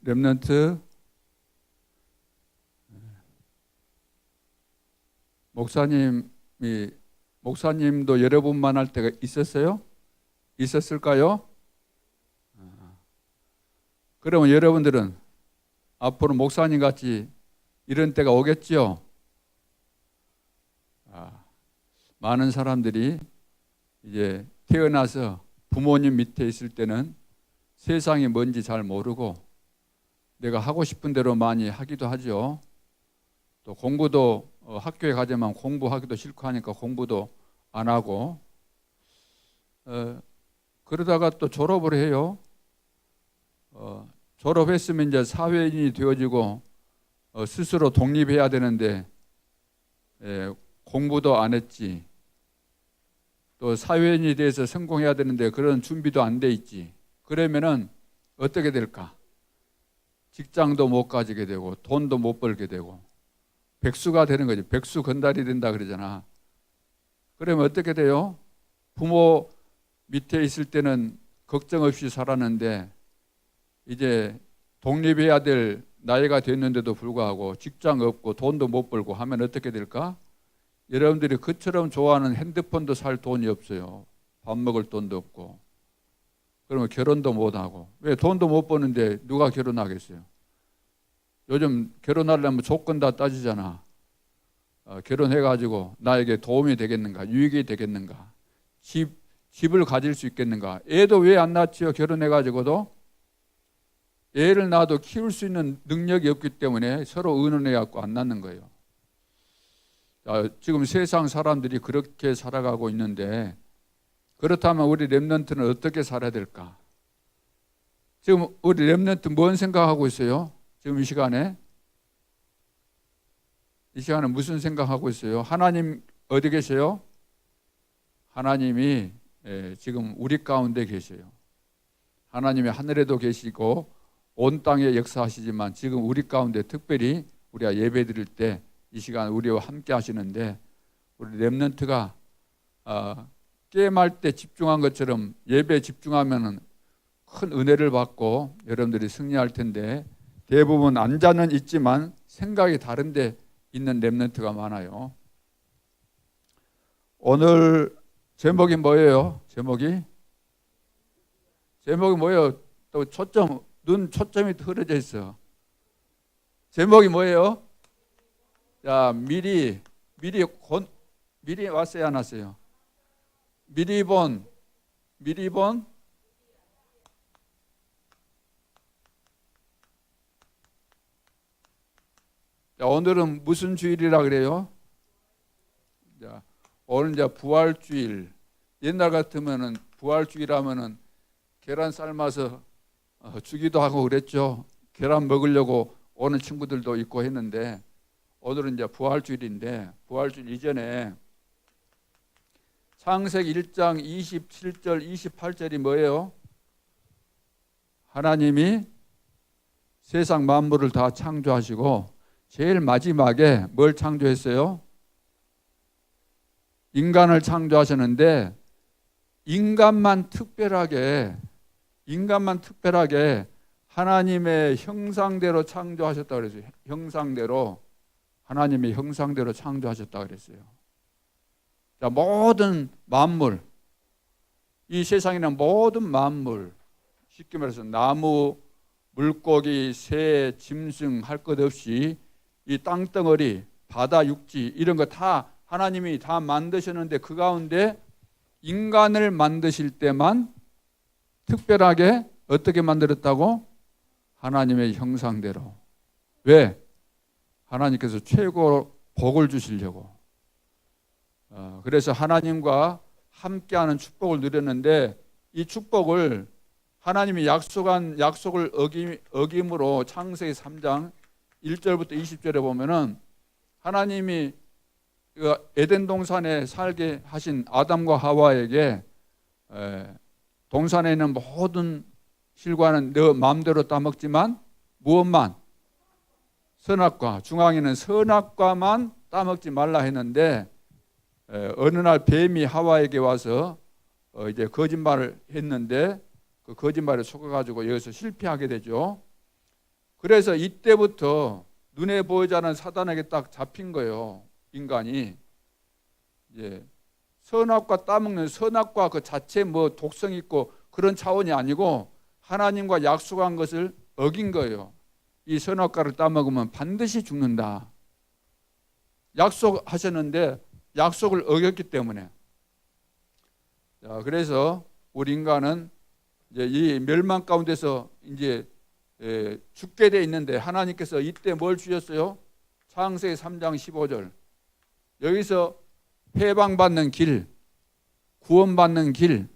렘넌트 목사님도 여러 분 만날 때가 있었어요? 있었을까요? 그러면 여러분들은 앞으로 목사님 같이 이런 때가 오겠죠? 많은 사람들이 이제 태어나서 부모님 밑에 있을 때는 세상이 뭔지 잘 모르고 내가 하고 싶은 대로 많이 하기도 하죠. 또 공부도 학교에 가자면 공부하기도 싫고 하니까 공부도 안 하고 그러다가 또 졸업을 해요. 졸업했으면 이제 사회인이 되어지고 스스로 독립해야 되는데 공부도 안 했지. 또 사회인이 돼서 성공해야 되는데 그런 준비도 안 돼 있지. 그러면은 어떻게 될까? 직장도 못 가지게 되고 돈도 못 벌게 되고 백수가 되는 거지. 백수 건달이 된다 그러잖아. 그러면 어떻게 돼요? 부모 밑에 있을 때는 걱정 없이 살았는데 이제 독립해야 될 나이가 됐는데도 불구하고 직장 없고 돈도 못 벌고 하면 어떻게 될까? 여러분들이 그처럼 좋아하는 핸드폰도 살 돈이 없어요. 밥 먹을 돈도 없고. 그러면 결혼도 못하고. 왜? 돈도 못 버는데 누가 결혼하겠어요? 요즘 결혼하려면 조건 다 따지잖아. 결혼해가지고 나에게 도움이 되겠는가? 유익이 되겠는가? 집을 가질 수 있겠는가? 애도 왜 안 낳지요? 결혼해가지고도 애를 낳아도 키울 수 있는 능력이 없기 때문에 서로 의논해갖고 안 낳는 거예요. 지금 세상 사람들이 그렇게 살아가고 있는데 그렇다면 우리 렘넌트는 어떻게 살아야 될까? 지금 우리 렘넌트 뭔 생각하고 있어요? 지금 이 시간에 무슨 생각하고 있어요? 하나님 어디 계세요? 하나님이 지금 우리 가운데 계세요. 하나님이 하늘에도 계시고 온 땅에 역사하시지만 지금 우리 가운데 특별히 우리가 예배 드릴 때 이 시간 우리와 함께 하시는데 우리 렘넌트가 게임할 때 집중한 것처럼 예배에 집중하면 큰 은혜를 받고 여러분들이 승리할 텐데 대부분 앉아는 있지만 생각이 다른 데 있는 렘넌트가 많아요. 오늘 제목이 뭐예요? 제목이 뭐예요? 또 눈 초점이 흐려져 있어. 제목이 뭐예요? 자, 미리 왔어요, 안 왔어요? 미리 본. 자, 오늘은 무슨 주일이라 그래요? 자, 오늘 이제 부활주일. 옛날 같으면은 부활주일 하면은 계란 삶아서 주기도 하고 그랬죠. 계란 먹으려고 오는 친구들도 있고 했는데 오늘은 이제 부활주일인데 부활주일 이전에 창세기 1장 27절 28절이 뭐예요? 하나님이 세상 만물을 다 창조하시고 제일 마지막에 뭘 창조했어요? 인간을 창조하셨는데 인간만 특별하게 하나님의 형상대로 창조하셨다고 그랬어요. 하나님의 형상대로 창조하셨다고 그랬어요. 자, 모든 만물, 이 세상에는 모든 만물, 쉽게 말해서 나무, 물고기, 새, 짐승 할 것 없이 이 땅덩어리, 바다 육지 이런 거 다 하나님이 다 만드셨는데 그 가운데 인간을 만드실 때만 특별하게 어떻게 만들었다고? 하나님의 형상대로. 왜? 하나님께서 최고 복을 주시려고. 그래서 하나님과 함께하는 축복을 누렸는데 이 축복을 하나님이 약속한 약속을 어김으로 창세기 3장 1절부터 20절에 보면은 하나님이 에덴 동산에 살게 하신 아담과 하와에게 동산에 있는 모든 실과는 너 마음대로 따먹지만 무엇만? 선악과, 중앙에는 선악과만 따먹지 말라 했는데 어느 날 뱀이 하와에게 와서 이제 거짓말을 했는데 그 거짓말에 속아가지고 여기서 실패하게 되죠. 그래서 이때부터 눈에 보이지 않는 사단에게 딱 잡힌 거예요. 인간이. 예. 선악과 따먹는 선악과 그 자체 뭐 독성 있고 그런 차원이 아니고 하나님과 약속한 것을 어긴 거예요. 이 선악과를 따먹으면 반드시 죽는다. 약속하셨는데 약속을 어겼기 때문에. 자, 그래서 우리 인간은 이제 이 멸망 가운데서 이제 죽게 돼 있는데 하나님께서 이때 뭘 주셨어요? 창세기 3장 15절. 여기서 해방받는 길, 구원받는 길,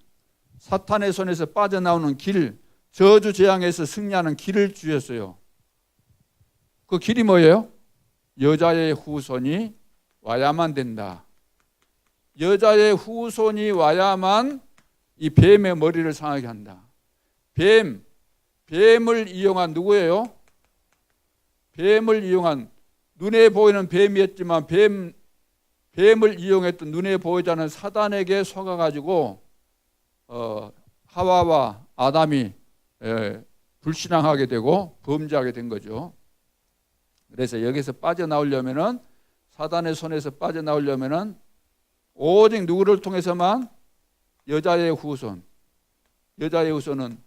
사탄의 손에서 빠져나오는 길, 저주 재앙에서 승리하는 길을 주셨어요. 그 길이 뭐예요? 여자의 후손이 와야만 된다. 여자의 후손이 와야만 이 뱀의 머리를 상하게 한다. 뱀을 이용한 누구예요? 뱀을 이용한 눈에 보이는 뱀이었지만 뱀을 이용했던 눈에 보이지 않는 사단에게 속아가지고 하와와 아담이 불신앙하게 되고 범죄하게 된 거죠. 그래서 여기서 빠져나오려면은 사단의 손에서 빠져나오려면은 오직 누구를 통해서만 여자의 후손. 여자의 후손은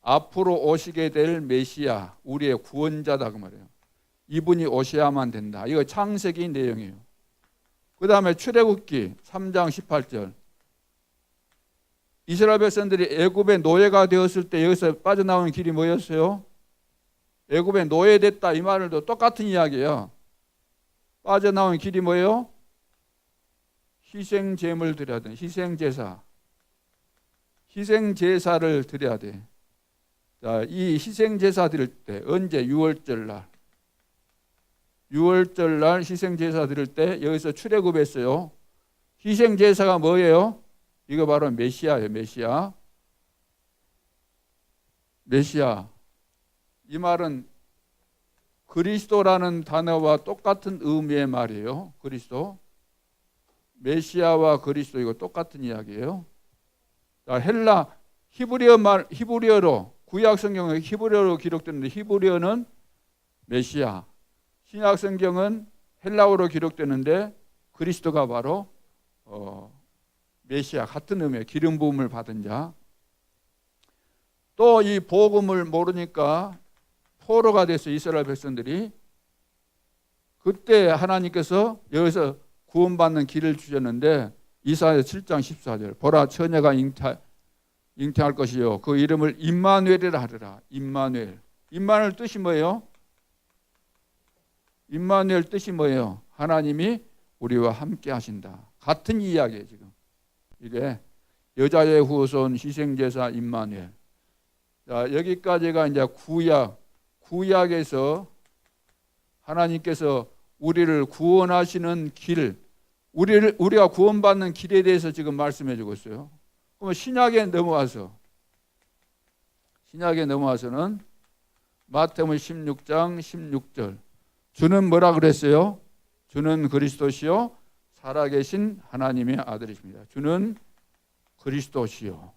앞으로 오시게 될 메시아, 우리의 구원자다 그 말이에요. 이분이 오셔야만 된다. 이거 창세기 내용이에요. 그 다음에 출애굽기 3장 18절. 이스라엘 백성들이 애굽의 노예가 되었을 때 여기서 빠져나오는 길이 뭐였어요? 애굽의 노예됐다 이 말도 똑같은 이야기예요. 빠져나오는 길이 뭐예요? 희생제물 드려야 돼. 희생제사를 드려야 돼. 자, 이 희생제사 드릴 때 언제? 6월절 날 희생제사 드릴 때 여기서 출애굽했어요. 희생제사가 뭐예요? 이거 바로 메시아예요. 메시아. 이 말은 그리스도라는 단어와 똑같은 의미의 말이에요. 그리스도. 메시아와 그리스도 이거 똑같은 이야기예요. 자, 헬라 히브리어로 구약 성경은 히브리어로 기록되는데 히브리어는 메시아. 신약 성경은 헬라어로 기록되는데 그리스도가 바로 메시아 같은 의미예요. 기름 부음을 받은 자. 또 이 복음을 모르니까 포로가 돼서 이스라엘 백성들이 그때 하나님께서 여기서 구원받는 길을 주셨는데 이사야 7장 14절 보라 처녀가 잉태할 것이요 그 이름을 임마누엘이라 하리라. 임마누엘 뜻이 뭐예요? 임마누엘 뜻이 뭐예요? 하나님이 우리와 함께 하신다. 같은 이야기예요. 지금 이게 여자의 후손 희생제사 임마누엘. 자, 여기까지가 이제 구약에서 하나님께서 우리를 구원하시는 길, 우리가 구원받는 길에 대해서 지금 말씀해 주고 있어요. 그럼 신약에 넘어와서는 마태복음 16장 16절. 주는 뭐라 그랬어요? 주는 그리스도시요 살아계신 하나님의 아들이십니다. 주는 그리스도시요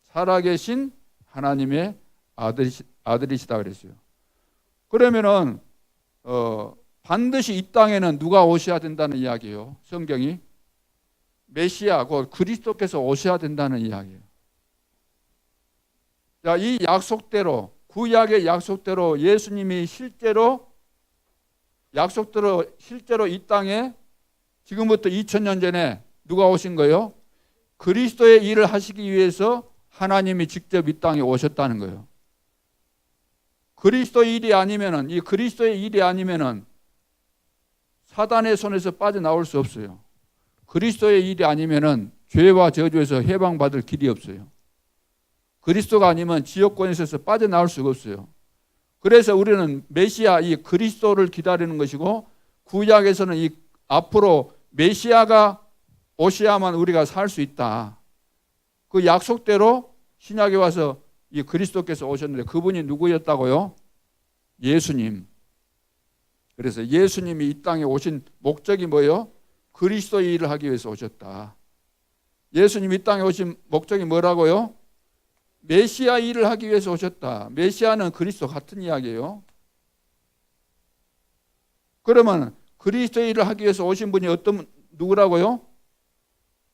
살아계신 하나님의 아들이시다 그랬어요. 그러면은 반드시 이 땅에는 누가 오셔야 된다는 이야기예요. 성경이 메시아, 그리스도께서 오셔야 된다는 이야기예요. 자, 이 약속대로 구약의 약속대로 예수님이 실제로 이 땅에 지금부터 2000년 전에 누가 오신 거예요? 그리스도의 일을 하시기 위해서 하나님이 직접 이 땅에 오셨다는 거예요. 그리스도의 일이 아니면은 사단의 손에서 빠져나올 수 없어요. 그리스도의 일이 아니면은 죄와 저주에서 해방받을 길이 없어요. 그리스도가 아니면 지옥권에서 빠져나올 수가 없어요. 그래서 우리는 메시아 이 그리스도를 기다리는 것이고 구약에서는 이 앞으로 메시아가 오셔야만 우리가 살 수 있다. 그 약속대로 신약에 와서 이 그리스도께서 오셨는데 그분이 누구였다고요? 예수님. 그래서 예수님이 이 땅에 오신 목적이 뭐예요? 그리스도의 일을 하기 위해서 오셨다. 예수님이 이 땅에 오신 목적이 뭐라고요? 메시아 일을 하기 위해서 오셨다. 메시아는 그리스도 같은 이야기예요. 그러면 그리스도 일을 하기 위해서 오신 분이 누구라고요?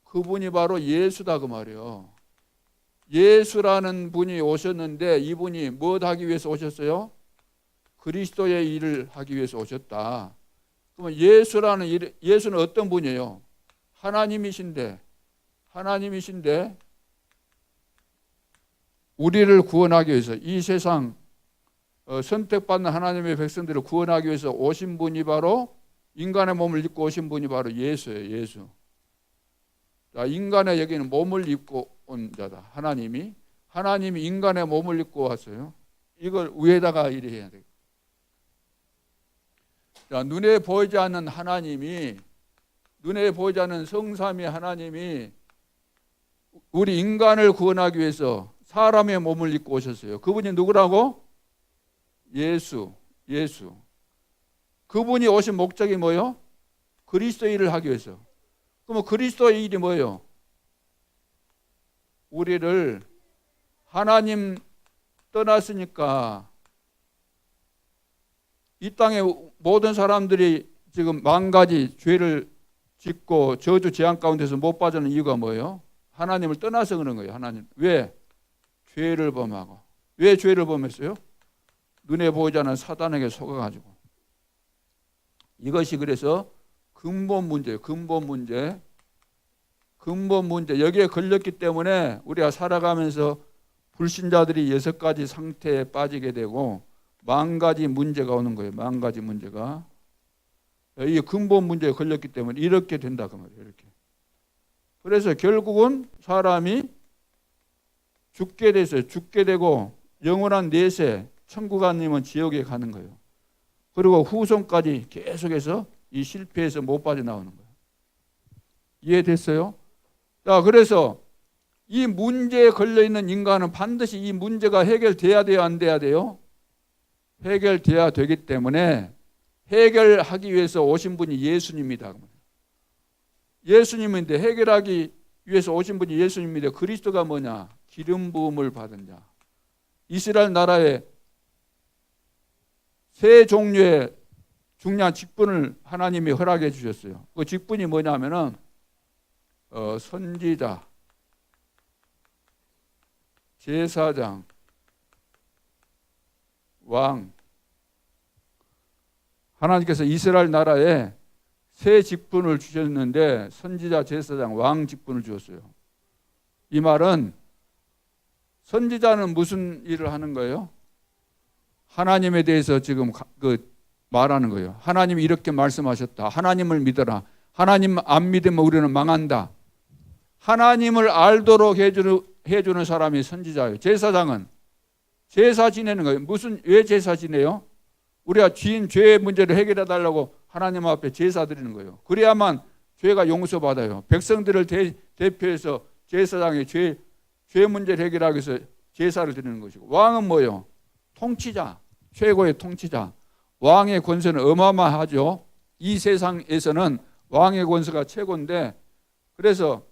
그분이 바로 예수다 그 말이에요. 예수라는 분이 오셨는데 이분이 뭐 하기 위해서 오셨어요? 그리스도의 일을 하기 위해서 오셨다. 그러면 예수는 어떤 분이에요? 하나님이신데 우리를 구원하기 위해서 이 세상 선택받는 하나님의 백성들을 구원하기 위해서 오신 분이 바로 인간의 몸을 입고 오신 분이 바로 예수예요. 예수. 자, 인간의 여기는 몸을 입고 온 자다. 하나님이 인간의 몸을 입고 왔어요. 이걸 위에다가 이래 해야 돼요. 자, 눈에 보이지 않는 하나님이, 눈에 보이지 않는 성삼위 하나님이 우리 인간을 구원하기 위해서 사람의 몸을 입고 오셨어요. 그분이 누구라고? 예수. 그분이 오신 목적이 뭐예요? 그리스도 일을 하기 위해서. 그러면 그리스도의 일이 뭐예요? 우리를 하나님 떠났으니까 이 땅의 모든 사람들이 지금 만 가지 죄를 짓고 저주 재앙 가운데서 못 빠지는 이유가 뭐예요? 하나님을 떠나서 그런 거예요. 하나님. 왜? 죄를 범하고. 왜 죄를 범했어요? 눈에 보이지 않는 사단에게 속아가지고. 이것이 그래서 근본 문제예요. 근본 문제. 여기에 걸렸기 때문에 우리가 살아가면서 불신자들이 6가지 상태에 빠지게 되고 10,000가지 문제가 오는 거예요. 10,000가지 문제가. 이 근본 문제에 걸렸기 때문에 이렇게 된다 그 말이에요. 이렇게. 그래서 결국은 사람이 죽게 됐어요. 죽게 되고 영원한 내세, 천국 아니면 지옥에 가는 거예요. 그리고 후손까지 계속해서 이 실패에서 못 빠져나오는 거예요. 이해됐어요? 자, 그래서 이 문제에 걸려있는 인간은 반드시 이 문제가 해결돼야 돼요? 안 돼야 돼요? 해결돼야 되기 때문에 해결하기 위해서 오신 분이 예수님이다. 예수님인데 해결하기 위해서 오신 분이 예수님인데 그리스도가 뭐냐? 기름 부음을 받은 자. 이스라엘 나라에 세 종류의 중요한 직분을 하나님이 허락해 주셨어요. 그 직분이 뭐냐면은 선지자, 제사장, 왕. 하나님께서 이스라엘 나라에 세 직분을 주셨는데 선지자, 제사장, 왕 직분을 주었어요. 이 말은 선지자는 무슨 일을 하는 거예요? 하나님에 대해서 지금 말하는 거예요. 하나님이 이렇게 말씀하셨다. 하나님을 믿어라. 하나님 안 믿으면 우리는 망한다. 하나님을 알도록 해주는 사람이 선지자예요. 제사장은 제사 지내는 거예요. 왜 제사 지내요? 우리가 죄의 문제를 해결해 달라고 하나님 앞에 제사 드리는 거예요. 그래야만 죄가 용서받아요. 백성들을 대표해서 제사장이 죄 문제를 해결하기 위해서 제사를 드리는 것이고, 왕은 뭐예요? 통치자, 최고의 통치자. 왕의 권세는 어마어마하죠. 이 세상에서는 왕의 권세가 최고인데, 그래서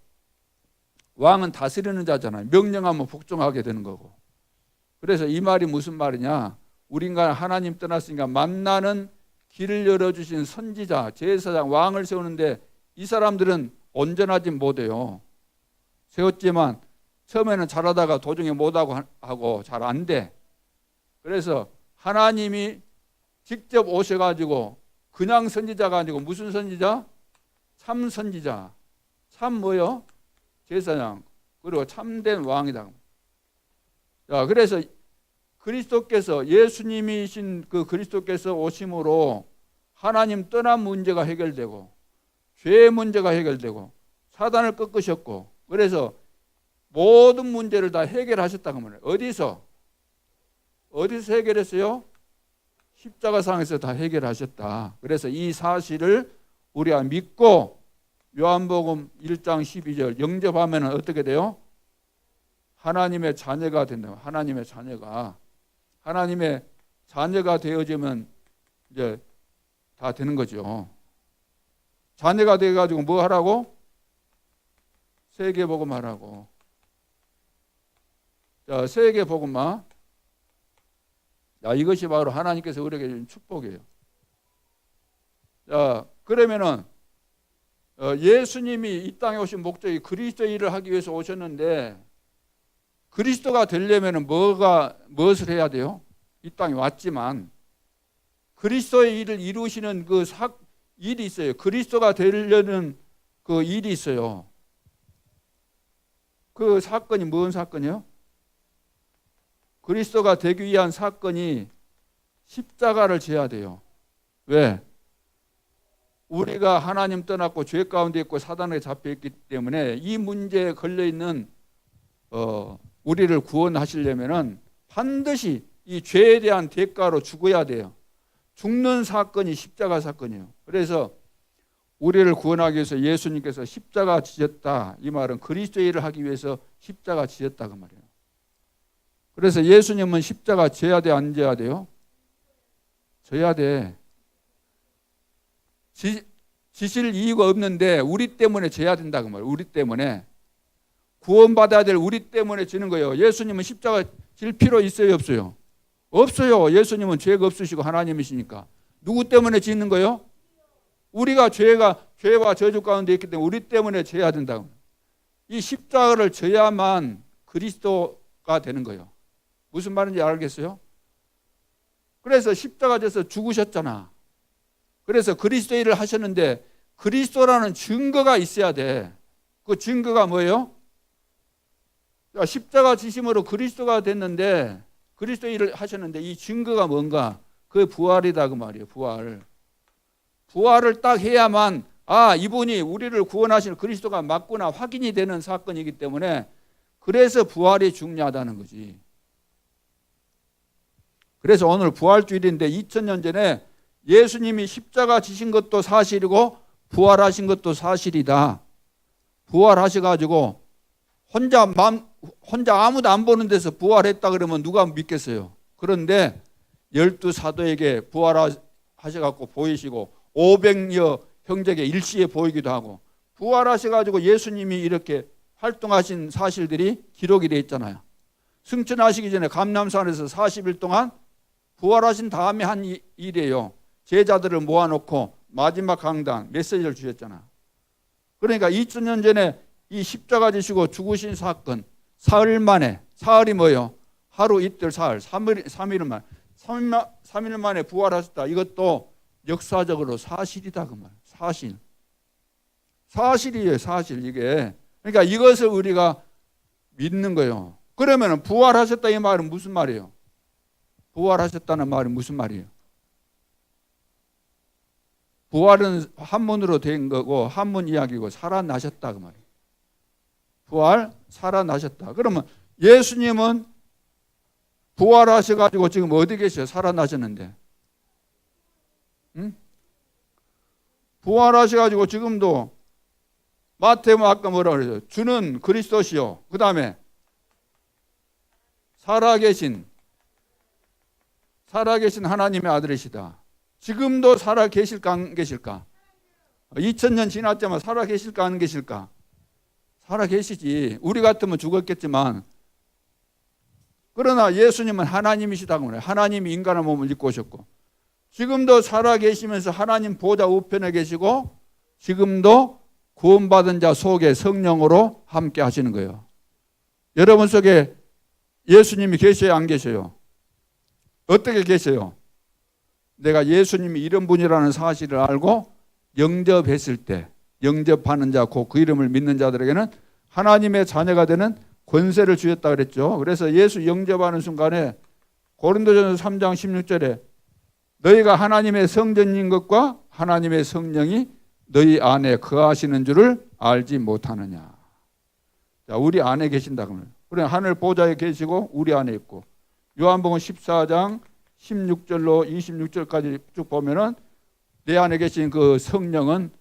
왕은 다스리는 자잖아요. 명령하면 복종하게 되는 거고. 그래서 이 말이 무슨 말이냐? 우리 인간 하나님 떠났으니까 만나는 길을 열어주신 선지자, 제사장, 왕을 세우는데 이 사람들은 온전하지 못해요. 세웠지만 처음에는 잘하다가 도중에 못하고 하고 잘 안 돼. 그래서 하나님이 직접 오셔가지고 그냥 선지자가 아니고 무슨 선지자? 참 선지자. 참 뭐요? 제사장. 그리고 참된 왕이다. 자, 그래서 그리스도께서 예수님이신 그 그리스도께서 오심으로 하나님 떠난 문제가 해결되고 죄의 문제가 해결되고 사단을 꺾으셨고, 그래서 모든 문제를 다 해결하셨다고 말해요. 어디서 해결했어요? 십자가상에서 다 해결하셨다. 그래서 이 사실을 우리가 믿고 요한복음 1장 12절 영접하면 어떻게 돼요? 하나님의 자녀가 된다. 하나님의 자녀가 되어지면 이제 다 되는 거죠. 자녀가 되어가지고 뭐 하라고? 세계복음 하라고. 자, 세계복음화. 자, 이것이 바로 하나님께서 우리에게 주신 축복이에요. 자, 그러면은 예수님이 이 땅에 오신 목적이 그리스도의 일을 하기 위해서 오셨는데, 그리스도가 되려면은 무엇을 해야 돼요? 이 땅에 왔지만 그리스도의 일을 이루시는 그 일이 있어요. 그리스도가 되려는 그 일이 있어요. 그 사건이 무슨 사건이요? 그리스도가 되기 위한 사건이 십자가를 져야 돼요. 왜? 우리가 하나님 떠났고 죄 가운데 있고 사단에 잡혀 있기 때문에 이 문제에 걸려 있는 우리를 구원하시려면은 반드시 이 죄에 대한 대가로 죽어야 돼요. 죽는 사건이 십자가 사건이에요. 그래서 우리를 구원하기 위해서 예수님께서 십자가 지셨다. 이 말은 그리스도의 일을 하기 위해서 십자가 지셨다 그 말이에요. 그래서 예수님은 십자가 져야 돼, 안 져야 돼요? 져야 돼. 지실 이유가 없는데 우리 때문에 져야 된다 그 말이에요. 우리 때문에. 구원받아야 될 우리 때문에 지는 거예요. 예수님은 십자가 질 필요 있어요, 없어요? 없어요. 예수님은 죄가 없으시고 하나님이시니까. 누구 때문에 지는 거예요? 우리가 죄와 저주 가운데 있기 때문에 우리 때문에 져야 된다. 이 십자가를 져야만 그리스도가 되는 거예요. 무슨 말인지 알겠어요? 그래서 십자가 져서 죽으셨잖아. 그래서 그리스도의 일을 하셨는데 그리스도라는 증거가 있어야 돼. 그 증거가 뭐예요? 십자가 지심으로 그리스도가 됐는데 그리스도의 일을 하셨는데 이 증거가 뭔가? 그게 부활이다 그 말이에요. 부활을 딱 해야만 이분이 우리를 구원하신 그리스도가 맞구나 확인이 되는 사건이기 때문에 그래서 부활이 중요하다는 거지. 그래서 오늘 부활주일인데 2000년 전에 예수님이 십자가 지신 것도 사실이고 부활하신 것도 사실이다. 부활하셔가지고 혼자 아무도 안 보는 데서 부활했다 그러면 누가 믿겠어요? 그런데 12사도에게 부활하셔갖고 보이시고 500여 형제에게 일시에 보이기도 하고 부활하셔가지고 예수님이 이렇게 활동하신 사실들이 기록이 되어 있잖아요. 승천하시기 전에 감람산에서 40일 동안 부활하신 다음에 한 일이에요. 제자들을 모아놓고 마지막 강단 메시지를 주셨잖아. 그러니까 2000년 전에 이 십자가 지시고 죽으신 사건 사흘 만에, 사흘이 뭐예요? 하루 이틀 사흘 3일 만에 부활하셨다. 이것도 역사적으로 사실이다 그 말. 사실이에요. 사실 이게. 그러니까 이것을 우리가 믿는 거예요. 그러면 부활하셨다 이 말은 무슨 말이에요? 부활하셨다는 말이 무슨 말이에요? 부활은 한문으로 된 거고 한문 이야기고 살아나셨다 그 말이에요. 부활, 살아나셨다. 그러면 예수님은 부활하셔가지고 지금 어디 계셔요? 살아나셨는데. 응? 부활하셔가지고 지금도 마태복음 아까 뭐라 그랬어요? 주는 그리스도시요. 그 다음에 살아계신 하나님의 아들이시다. 지금도 살아계실까 안 계실까? 2000년 지났지만 살아계실까 안 계실까? 살아계시지. 우리 같으면 죽었겠지만 그러나 예수님은 하나님이시다고 그래요. 하나님이 인간의 몸을 입고 오셨고 지금도 살아계시면서 하나님 보좌 우편에 계시고 지금도 구원받은 자 속에 성령으로 함께 하시는 거예요. 여러분 속에 예수님이 계셔요? 안 계셔요? 어떻게 계셔요? 내가 예수님이 이런 분이라는 사실을 알고 영접했을 때 영접하는 자, 그 이름을 믿는 자들에게는 하나님의 자녀가 되는 권세를 주셨다 그랬죠. 그래서 예수 영접하는 순간에 고린도전서 3장 16절에 너희가 하나님의 성전인 것과 하나님의 성령이 너희 안에 거하시는 줄을 알지 못하느냐. 자, 우리 안에 계신다 그러면. 그래 하늘 보좌에 계시고 우리 안에 있고 요한복음 14장 16절로 26절까지 쭉 보면은 내 안에 계신 그 성령은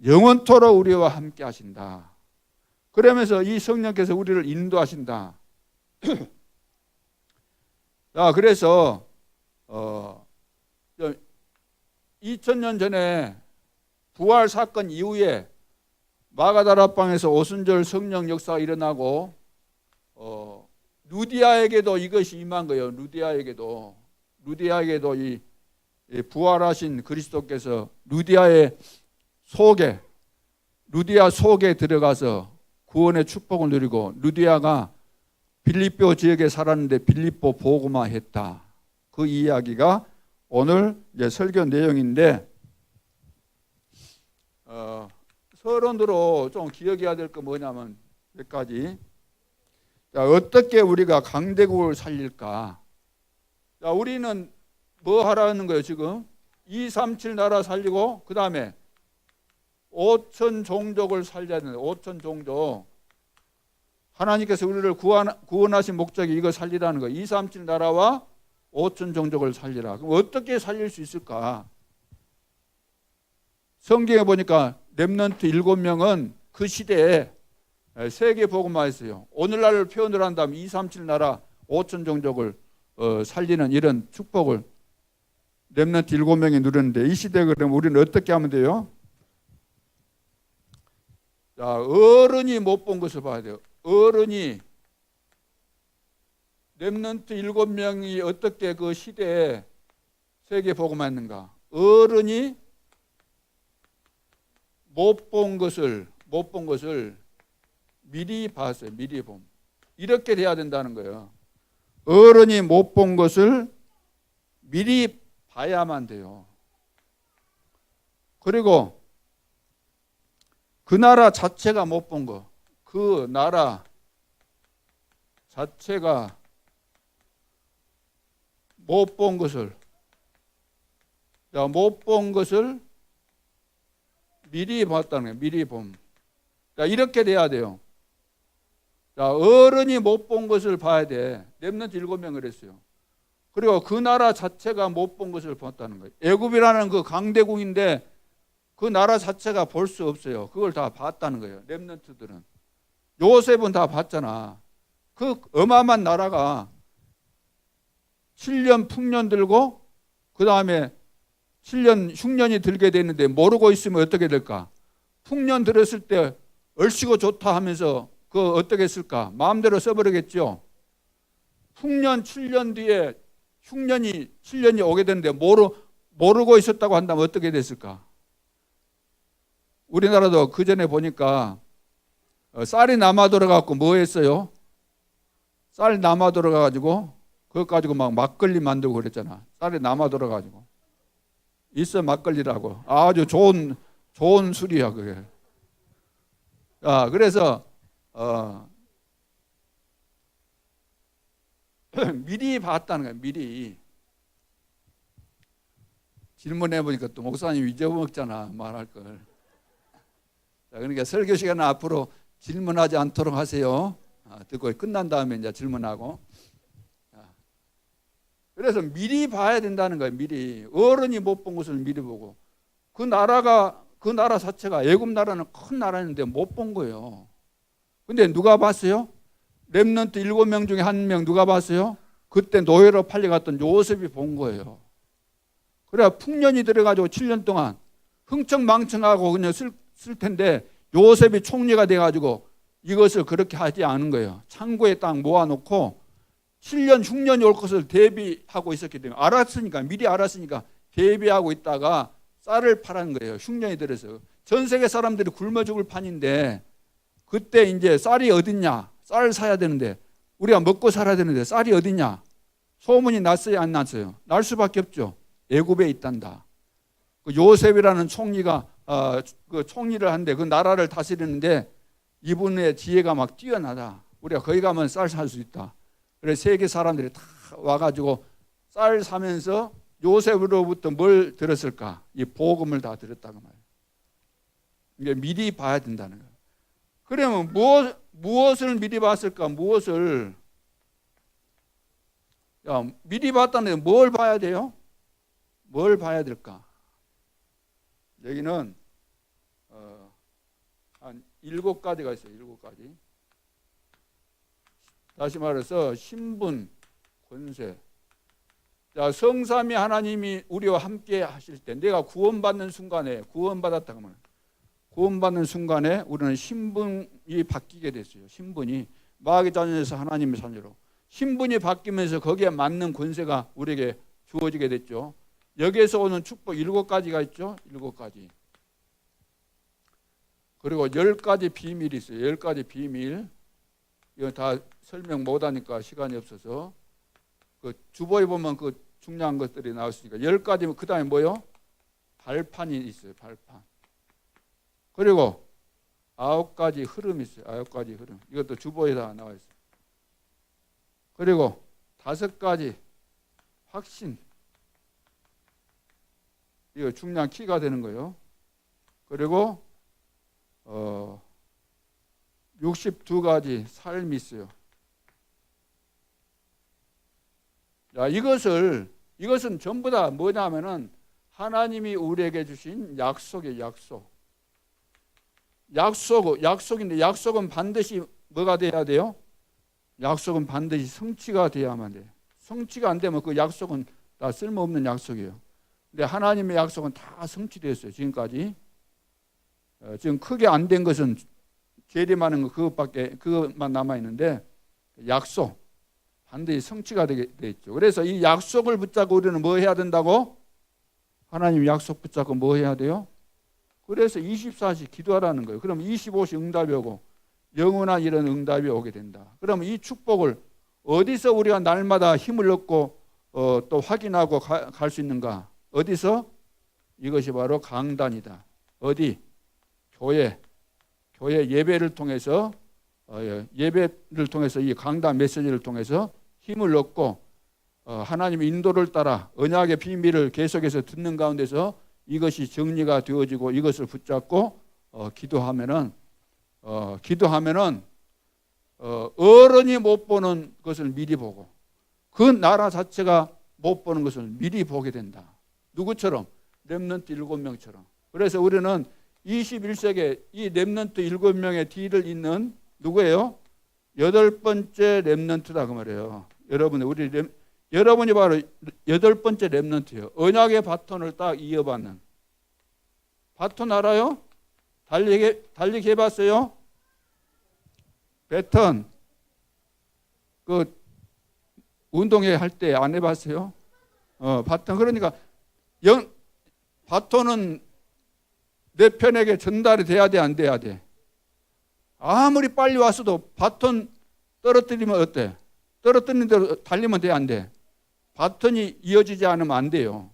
영원토록 우리와 함께 하신다. 그러면서 이 성령께서 우리를 인도하신다. 자, 그래서 2000년 전에 부활 사건 이후에 마가다라방에서 오순절 성령 역사가 일어나고 루디아에게도 이것이 임한 거예요. 루디아에게도 이 부활하신 그리스도께서 루디아 속에 들어가서 구원의 축복을 누리고, 루디아가 빌립보 지역에 살았는데 빌립보 복음화 했다. 그 이야기가 오늘 이제 설교 내용인데, 서론으로 좀 기억해야 될 거 뭐냐면 몇 가지. 자, 어떻게 우리가 강대국을 살릴까? 자, 우리는 뭐 하라는 거예요 지금? 237 나라 살리고, 그 다음에 5천 종족을 살려야 되는데, 5천 종족. 하나님께서 우리를 구원하신 목적이 이거 살리라는 거예요. 237 나라와 5천 종족을 살리라. 그럼 어떻게 살릴 수 있을까? 성경에 보니까 렘넌트 7명은 그 시대에 세계 복음화했어요. 오늘날을 표현을 한다면 237 나라 5천 종족을 살리는 이런 축복을 렘넌트 7명이 누렸는데, 이 시대에 그럼 우리는 어떻게 하면 돼요? 자, 어른이 못 본 것을 봐야 돼요. 어른이, 렘넌트 7명이 어떻게 그 시대에 세계 복음화했는가? 어른이 못 본 것을 미리 봤어요. 미리 봄. 이렇게 돼야 된다는 거예요. 어른이 못 본 것을 미리 봐야만 돼요. 그리고 그 나라 자체가 못 본 거, 그 나라 자체가 못 본 것을 미리 봤다는 거예요. 미리 봄. 자, 이렇게 돼야 돼요. 자, 어른이 못 본 것을 봐야 돼. 렘넌트 7명 그랬어요. 그리고 그 나라 자체가 못 본 것을 봤다는 거예요. 애굽이라는 그 강대국인데 그 나라 자체가 볼 수 없어요. 그걸 다 봤다는 거예요. 렘넌트들은. 요셉은 다 봤잖아. 그 어마어마한 나라가 7년 풍년 들고 그 다음에 7년 흉년이 들게 되는데 모르고 있으면 어떻게 될까? 풍년 들었을 때 얼씨고 좋다 하면서 그 어떻게 했을까? 마음대로 써버리겠죠. 풍년 7년 뒤에 흉년이 7년이 오게 되는데 모르고 있었다고 한다면 어떻게 됐을까? 우리나라도 그 전에 보니까 쌀이 남아 돌아가고 뭐 했어요? 쌀 남아 돌아가가지고 그것 가지고 막 막걸리 만들고 그랬잖아. 쌀이 남아 돌아가지고 있어 막걸리라고. 아주 좋은 술이야 그게. 그래서 미리 봤다는 거야. 미리. 질문해 보니까 또 목사님 잊어먹잖아 말할 걸. 자, 그러니까 설교 시간은 앞으로 질문하지 않도록 하세요. 듣고 끝난 다음에 이제 질문하고. 그래서 미리 봐야 된다는 거예요. 미리. 어른이 못 본 것을 미리 보고. 그 나라 자체가 애굽 나라는 큰 나라인데 못 본 거예요. 근데 누가 봤어요? 렘넌트 7명 중에 1명 누가 봤어요? 그때 노예로 팔려갔던 요셉이 본 거예요. 그래야 풍년이 들어가지고 7년 동안 흥청망청하고 그냥 쓸 텐데 요셉이 총리가 돼가지고 이것을 그렇게 하지 않은 거예요. 창고에 딱 모아놓고 7년 흉년이 올 것을 대비하고 있었기 때문에 미리 알았으니까 대비하고 있다가 쌀을 팔은 거예요. 흉년이 들어서 전 세계 사람들이 굶어 죽을 판인데 그때 이제 쌀이 어딨냐? 쌀 사야 되는데 우리가 먹고 살아야 되는데 쌀이 어딨냐? 소문이 났어요, 안 났어요? 날 수밖에 없죠. 애굽에 있단다. 그 요셉이라는 총리가 그 총리를 한데 그 나라를 다스리는데 이분의 지혜가 막 뛰어나다. 우리가 거기 가면 쌀 살 수 있다. 그래서 세계 사람들이 다 와가지고 쌀 사면서 요셉으로부터 뭘 들었을까? 이 복음을 다 들었다고 말이에요. 이게 미리 봐야 된다는 거예요. 그러면 무엇을 미리 봤을까? 무엇을? 미리 봤다는데 뭘 봐야 돼요? 뭘 봐야 될까? 여기는 한 7가지가 있어요. 7가지. 다시 말해서 신분, 권세. 자, 성삼위 하나님이 우리와 함께 하실 때 내가 구원받는 순간에 구원받았다고 말해요. 구원받는 순간에 우리는 신분이 바뀌게 됐어요. 신분이 마귀의 자녀에서 하나님의 자녀로. 신분이 바뀌면서 거기에 맞는 권세가 우리에게 주어지게 됐죠. 여기에서 오는 축복 7가지가 있죠. 7가지. 그리고 10가지 비밀이 있어요. 10가지 비밀. 이건 다 설명 못하니까 시간이 없어서 그 주보에 보면 그 중요한 것들이 나왔으니까 10가지면 그 다음에 뭐요? 발판이 있어요. 발판. 그리고 9가지 흐름이 있어요. 9가지 흐름. 이것도 주보에 다 나와 있어요. 그리고 5가지 확신. 이거 중요한 키가 되는 거예요. 그리고 62가지 삶이 있어요. 야, 이것은 전부 다 뭐냐면은 하나님이 우리에게 주신 약속이에요. 약속인데 약속은 반드시 뭐가 돼야 돼요? 약속은 반드시 성취가 돼야만 돼요. 성취가 안 되면 그 약속은 다 쓸모없는 약속이에요. 근데 하나님의 약속은 다 성취됐어요. 지금까지. 지금 크게 안 된 것은 재림하는 거 그것만 남아 있는데 약속 반드시 성취가 돼 있죠. 그래서 이 약속을 붙잡고 우리는 뭐 해야 된다고? 하나님 약속 붙잡고 뭐 해야 돼요? 그래서 24시 기도하라는 거예요. 그럼 25시 응답이 오고 영원한 이런 응답이 오게 된다. 그럼 이 축복을 어디서 우리가 날마다 힘을 얻고 또 확인하고 갈 수 있는가? 어디서? 이것이 바로 강단이다. 어디? 교회 예배를 통해서 이 강단 메시지를 통해서 힘을 얻고 하나님의 인도를 따라 언약의 비밀을 계속해서 듣는 가운데서 이것이 정리가 되어지고 이것을 붙잡고 기도하면은 어른이 못 보는 것을 미리 보고 그 나라 자체가 못 보는 것을 미리 보게 된다. 누구처럼? 렘넌트 7명처럼. 그래서 우리는 21세기에 이 렘넌트 7명의 뒤를 잇는 누구예요? 8번째 렘넌트다 그 말이에요. 여러분이 바로 8번째 렘넌트예요. 언약의 바톤을 딱 이어받는. 바톤 알아요? 달리기 해봤어요? 배턴 그 운동회 할 때 안 해봤어요? 바톤. 그러니까 바톤은 내 편에게 전달이 돼야 돼, 안 돼야 돼? 아무리 빨리 왔어도 바톤 떨어뜨리면 어때? 떨어뜨리는 대로 달리면 돼, 안 돼? 바톤이 이어지지 않으면 안 돼요.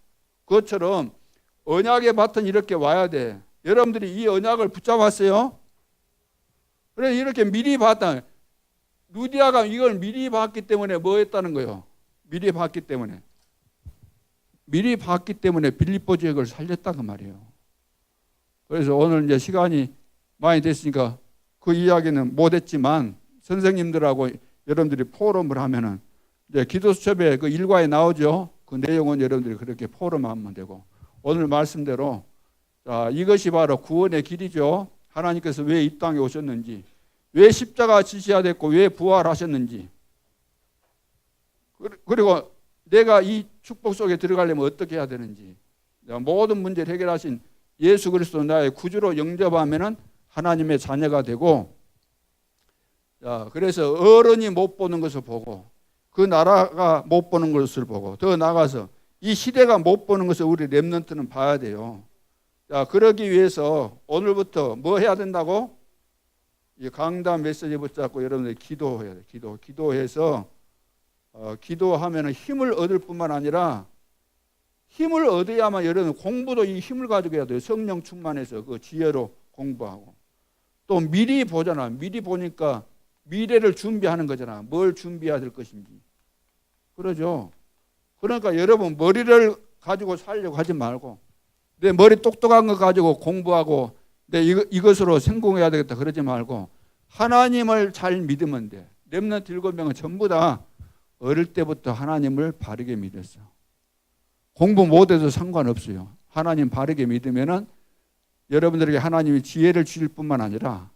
그것처럼 언약의 바톤이 이렇게 와야 돼. 여러분들이 이 언약을 붙잡았어요? 그래 이렇게 미리 봤다. 루디아가 이걸 미리 봤기 때문에 뭐 했다는 거예요? 미리 봤기 때문에 빌립보 지역을 살렸다 그 말이에요. 그래서 오늘 이제 시간이 많이 됐으니까 그 이야기는 못했지만 선생님들하고 여러분들이 포럼을 하면은 이제 기도수첩에 그 일과에 나오죠. 그 내용은 여러분들이 그렇게 포럼하면 되고 오늘 말씀대로 이것이 바로 구원의 길이죠. 하나님께서 왜 이 땅에 오셨는지, 왜 십자가 지셔야 됐고 왜 부활하셨는지, 그리고 내가 이 축복 속에 들어가려면 어떻게 해야 되는지 모든 문제를 해결하신 예수 그리스도 나의 구주로 영접하면은 하나님의 자녀가 되고, 그래서 어른이 못 보는 것을 보고 그 나라가 못 보는 것을 보고 더 나아가서 이 시대가 못 보는 것을 우리 렘넌트는 봐야 돼요. 그러기 위해서 오늘부터 뭐 해야 된다고? 이 강단 메시지 붙잡고 여러분들이 기도해야 돼요. 기도해서 기도하면 힘을 얻을 뿐만 아니라 힘을 얻어야만 여러분 공부도 이 힘을 가지고 해야 돼요. 성령 충만해서 그 지혜로 공부하고 또 미리 보잖아. 미리 보니까 미래를 준비하는 거잖아. 뭘 준비해야 될 것인지. 그러죠. 그러니까 여러분 머리를 가지고 살려고 하지 말고 내 머리 똑똑한 거 가지고 공부하고 내 이것으로 성공해야 되겠다 그러지 말고 하나님을 잘 믿으면 돼. 렘넌트 7명은 전부 다 어릴 때부터 하나님을 바르게 믿었어. 공부 못해도 상관없어요. 하나님 바르게 믿으면은 여러분들에게 하나님이 지혜를 주실 뿐만 아니라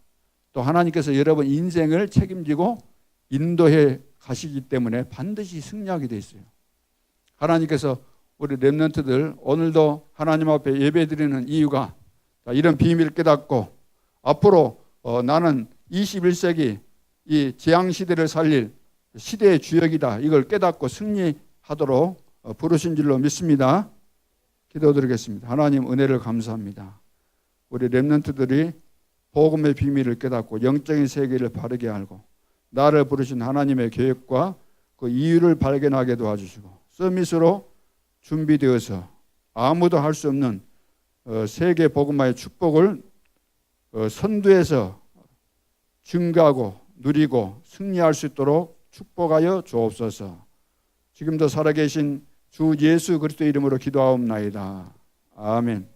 또 하나님께서 여러분 인생을 책임지고 인도해 가시기 때문에 반드시 승리하게 돼 있어요. 하나님께서 우리 렘넌트들 오늘도 하나님 앞에 예배드리는 이유가 이런 비밀을 깨닫고 앞으로 나는 21세기 이 재앙시대를 살릴 시대의 주역이다. 이걸 깨닫고 승리하도록 부르신 줄로 믿습니다. 기도드리겠습니다. 하나님 은혜를 감사합니다. 우리 렘넌트들이 복음의 비밀을 깨닫고 영적인 세계를 바르게 알고 나를 부르신 하나님의 계획과 그 이유를 발견하게 도와주시고 서밋으로 준비되어서 아무도 할 수 없는 세계 복음화의 축복을 선두에서 증가하고 누리고 승리할 수 있도록 축복하여 주옵소서. 지금도 살아계신 주 예수 그리스도 이름으로 기도하옵나이다. 아멘.